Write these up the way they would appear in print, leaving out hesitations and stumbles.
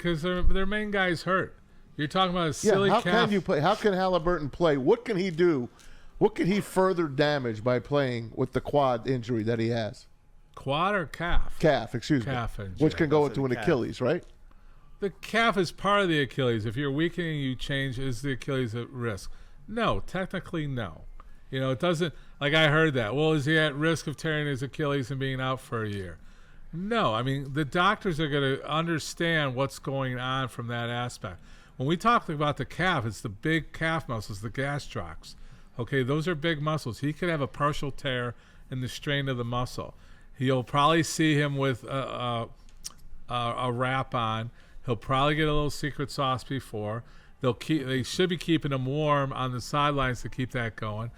because their main guy's hurt. You're talking about a silly calf. How can Halliburton play? What can he do? What can he further damage by playing with the quad injury that he has? Quad or calf? Calf, excuse me. Calf injury. Which can go into an Achilles, right? The calf is part of the Achilles. If you're weakening, you change. Is the Achilles at risk? No, technically no. It doesn't. Like I heard that. Well, is he at risk of tearing his Achilles and being out for a year? No. I mean, the doctors are going to understand what's going on from that aspect. When we talk about the calf, it's the big calf muscles, the gastrocs. Okay, those are big muscles. He could have a partial tear in the strain of the muscle. You'll probably see him with a wrap on. He'll probably get a little secret sauce before. They should be keeping him warm on the sidelines to keep that going.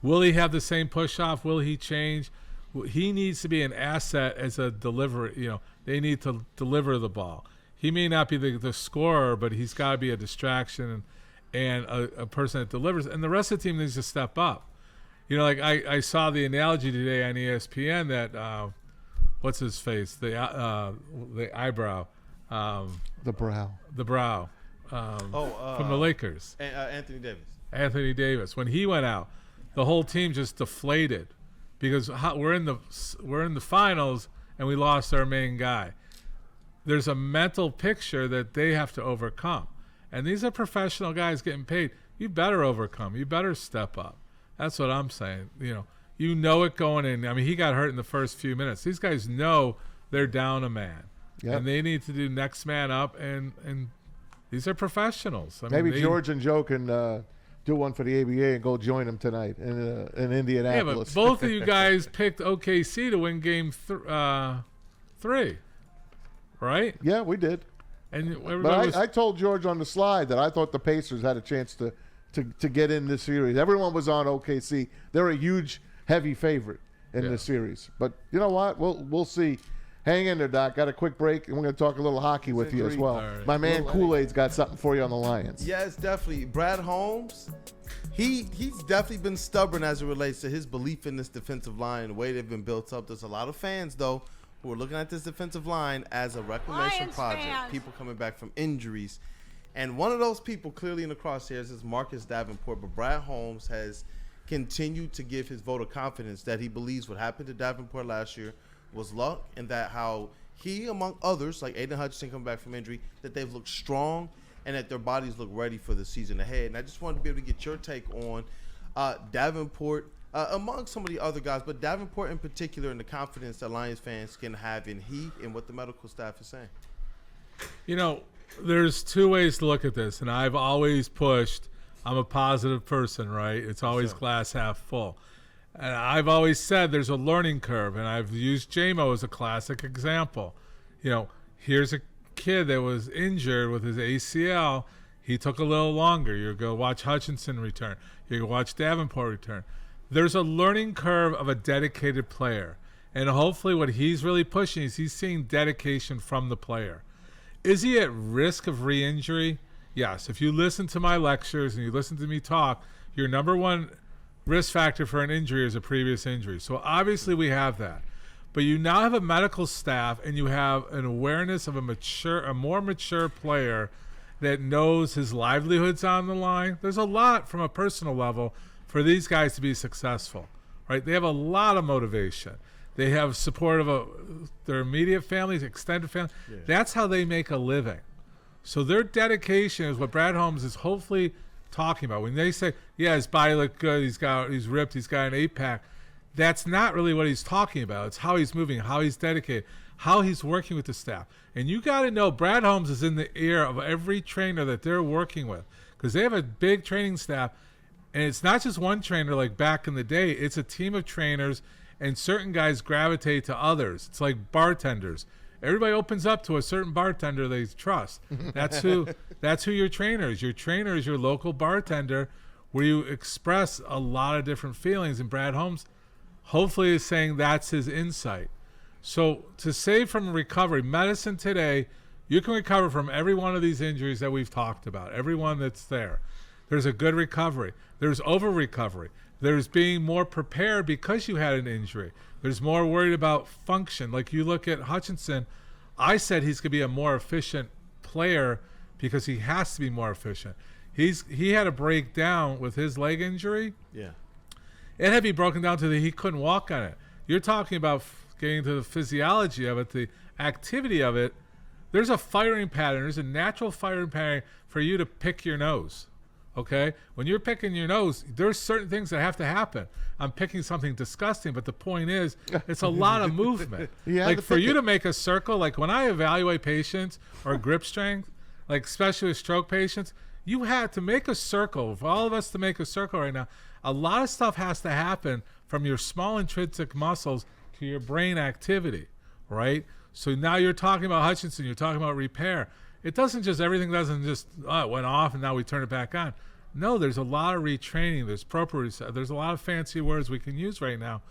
Will he have the same push-off? Will he change? He needs to be an asset as a deliverer. They need to deliver the ball. He may not be the scorer, but he's got to be a distraction and a person that delivers. And the rest of the team needs to step up. Like I saw the analogy today on ESPN that what's his face? The eyebrow. The brow. From the Lakers. Anthony Davis. Anthony Davis. When he went out, the whole team just deflated because we're in the finals and we lost our main guy. There's a mental picture that they have to overcome. And these are professional guys getting paid. You better overcome. You better step up. That's what I'm saying. You know it going in. I mean, he got hurt in the first few minutes. These guys know they're down a man. Yep. And they need to do next man up, and these are professionals. Maybe George and Joe can do one for the ABA and go join them tonight in Indianapolis. Yeah, but both of you guys picked OKC to win game 3, right? Yeah, we did. But I told George on the slide that I thought the Pacers had a chance to get in this series. Everyone was on OKC. They're a huge, heavy favorite in this series. But you know what? We'll see. Hang in there, Doc. Got a quick break, and we're going to talk a little hockey with you as well. Right. My man Kool-Aid's got something for you on the Lions. Yes, definitely. Brad Holmes, he's definitely been stubborn as it relates to his belief in this defensive line, the way they've been built up. There's a lot of fans, though, who are looking at this defensive line as a reclamation Lions project. fans. People coming back from injuries. And one of those people clearly in the crosshairs is Marcus Davenport. But Brad Holmes has continued to give his vote of confidence that he believes what happened to Davenport last year was luck, and that how he, among others, like Aiden Hutchinson coming back from injury, that they've looked strong and that their bodies look ready for the season ahead. And I just wanted to be able to get your take on Davenport, among some of the other guys, but Davenport in particular, and the confidence that Lions fans can have in he and what the medical staff is saying. There's two ways to look at this, and I've always pushed. I'm a positive person, right? It's always glass half full. And I've always said there's a learning curve, and I've used JMO as a classic example. Here's a kid that was injured with his ACL. He took a little longer. You're going to watch Hutchinson return. You're going to watch Davenport return. There's a learning curve of a dedicated player, and hopefully what he's really pushing is he's seeing dedication from the player. Is he at risk of re-injury? Yes. If you listen to my lectures and you listen to me talk, your number one risk factor for an injury is a previous injury. So obviously we have that. But you now have a medical staff and you have an awareness of a more mature player that knows his livelihood's on the line. There's a lot from a personal level for these guys to be successful, right? They have a lot of motivation. They have support of their immediate families, extended family. Yeah. That's how they make a living. So their dedication is what Brad Holmes is hopefully talking about. When they say, yeah, his body looked good, he's ripped, he's got an 8-pack, that's not really what he's talking about. It's how he's moving, how he's dedicated, how he's working with the staff. And you got to know Brad Holmes is in the ear of every trainer that they're working with, because they have a big training staff, and it's not just one trainer like back in the day. It's a team of trainers, and certain guys gravitate to others. It's like bartenders. Everybody opens up to a certain bartender they trust. That's who your trainer is. Your trainer is your local bartender, where you express a lot of different feelings. And Brad Holmes hopefully is saying that's his insight. So to save from recovery, medicine today, you can recover from every one of these injuries that we've talked about, every one that's there. There's a good recovery. There's over-recovery. There's being more prepared because you had an injury. There's more worried about function. Like you look at Hutchinson, I said he's going to be a more efficient player because he has to be more efficient. He had a breakdown with his leg injury. Yeah. It had to be broken down to that he couldn't walk on it. You're talking about getting to the physiology of it, the activity of it. There's a firing pattern. There's a natural firing pattern for you to pick your nose. Okay? When you're picking your nose, there's certain things that have to happen. I'm picking something disgusting, but the point is, it's a lot of movement. Like for you to make a circle, like when I evaluate patients or grip strength, like especially with stroke patients, you had to make a circle. For all of us to make a circle right now, a lot of stuff has to happen from your small intrinsic muscles to your brain activity, right? So now you're talking about Hutchinson, you're talking about repair. It doesn't just, everything doesn't just, it went off and now we turn it back on. No, there's a lot of retraining. There's proprioception. There's a lot of fancy words we can use right now.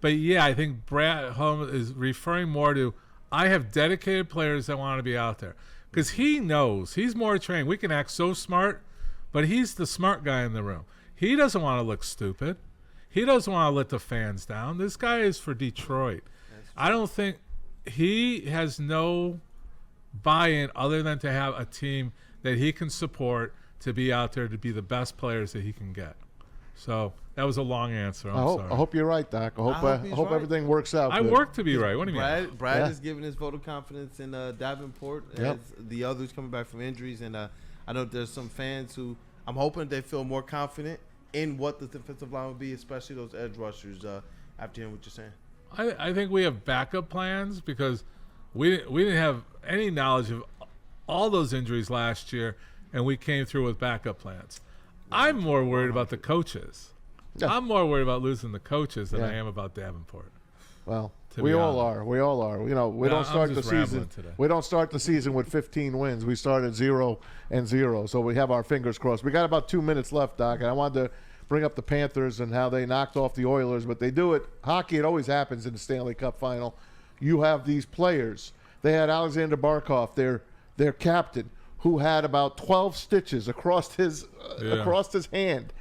But yeah, I think Brad Holmes is referring more to, I have dedicated players that want to be out there. Because he knows, he's more trained. We can act so smart, but he's the smart guy in the room. He doesn't want to look stupid. He doesn't want to let the fans down. This guy is for Detroit. I don't think he has no buy-in other than to have a team that he can support to be out there to be the best players that he can get. So that was a long answer. I'm sorry. I hope you're right, Doc. I hope everything works out. I work to be right. What do you mean? Brad is giving his vote of confidence in Davenport as the others coming back from injuries. And I know there's some fans who I'm hoping they feel more confident in what the defensive line will be, especially those edge rushers, after hearing what you're saying. I think we have backup plans because we didn't have any knowledge of all those injuries last year, and we came through with backup plans. I'm more worried about the coaches. Yeah. I'm more worried about losing the coaches than I am about Davenport. Well, we all are. We all are. You know, we don't start the season. We don't start the season with 15 wins. We start at 0-0. So we have our fingers crossed. We got about 2 minutes left, Doc, and I wanted to bring up the Panthers and how they knocked off the Oilers, but they do it. Hockey, it always happens in the Stanley Cup final. You have these players. They had Alexander Barkov, their captain, who had about 12 stitches across his hand,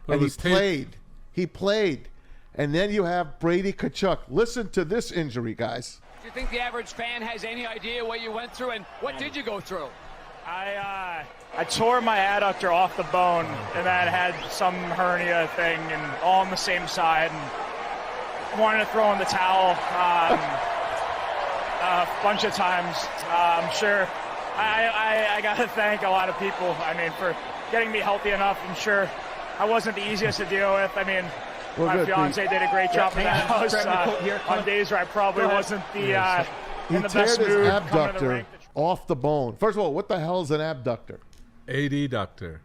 and he played. And then you have Brady Tkachuk. Listen to this injury, guys. Do you think the average fan has any idea what you went through, and what did you go through? I tore my adductor off the bone, and that had some hernia thing, and all on the same side, and wanted to throw in the towel a bunch of times. I'm sure I got to thank a lot of people, for getting me healthy enough. I'm sure I wasn't the easiest to deal with. My fiance did a great job in the house on days where I probably wasn't in the best mood. He teared his abductor off the bone. First of all, what the hell is an abductor? Adductor.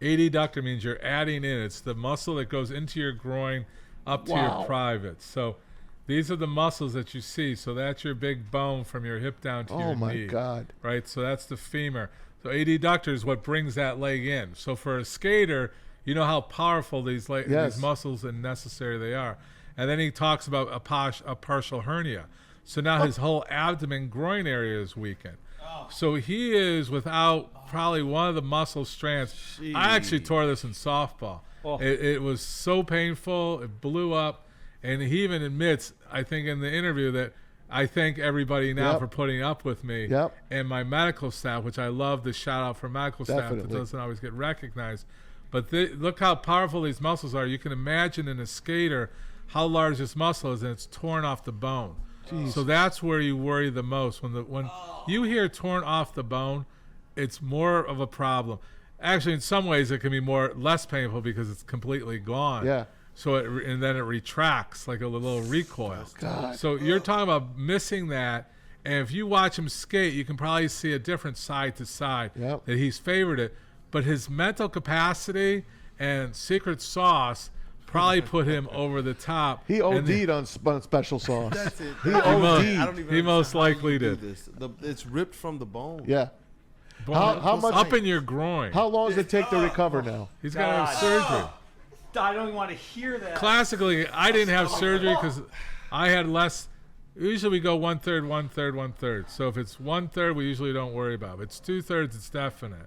Adductor means you're adding in. It's the muscle that goes into your groin up to your privates. So these are the muscles that you see. So that's your big bone from your hip down to your knee. Oh, my God. Right? So that's the femur. So adductor is what brings that leg in. So for a skater, you know how powerful these muscles and necessary they are. And then he talks about a partial hernia. So now his whole abdomen, groin area is weakened. So he is without probably one of the muscle strands. Jeez. I actually tore this in softball. It was so painful. It blew up. And he even admits, I think in the interview, that I thank everybody now for putting up with me and my medical staff, which I love the shout out for medical staff that doesn't always get recognized. But look how powerful these muscles are. You can imagine in a skater how large this muscle is, and it's torn off the bone. Jeez. So that's where you worry the most. When you hear torn off the bone, it's more of a problem. Actually, in some ways, it can be less painful because it's completely gone. Yeah. So and then it retracts like a little recoil. God. So you're talking about missing that. And if you watch him skate, you can probably see a different side to side that he's favored it. But his mental capacity and secret sauce probably put him over the top. He OD'd on special sauce. That's it. He OD'd. He most likely did. It's ripped from the bone. Yeah. How much up in your groin? How long does it take to recover now? He's got to have surgery. I don't even want to hear that. Classically, I didn't have surgery because I had less. Usually we go 1/3, 1/3, 1/3. So if it's 1/3, we usually don't worry about it. If it's 2/3, it's definite.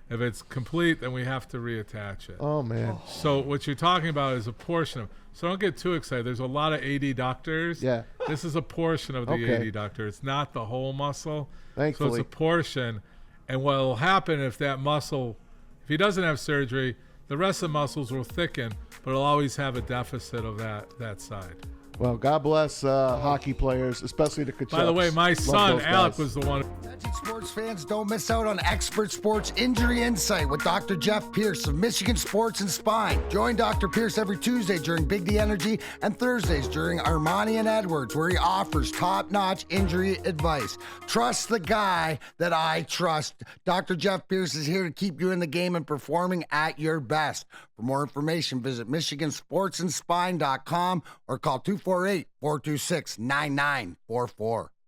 If it's complete, then we have to reattach it. Oh, man. So what you're talking about is a portion of. So don't get too excited. There's a lot of adductors. Yeah. This is a portion of the adductor. It's not the whole muscle. Thankfully. So it's a portion. And what will happen if that muscle, if he doesn't have surgery, the rest of the muscles will thicken, but he'll always have a deficit of that side. Well, God bless hockey players, especially the Tkachuks. By the way, my Love son, those Alec, guys. was the one. Attention sports fans, don't miss out on Expert Sports Injury Insight with Dr. Jeff Pierce of Michigan Sports and Spine. Join Dr. Pierce every Tuesday during Big D Energy and Thursdays during Ermanni and Edwards, where he offers top-notch injury advice. Trust the guy that I trust. Dr. Jeff Pierce is here to keep you in the game and performing at your best. For more information, visit MichiganSportsandSpine.com or call 248-426-9944.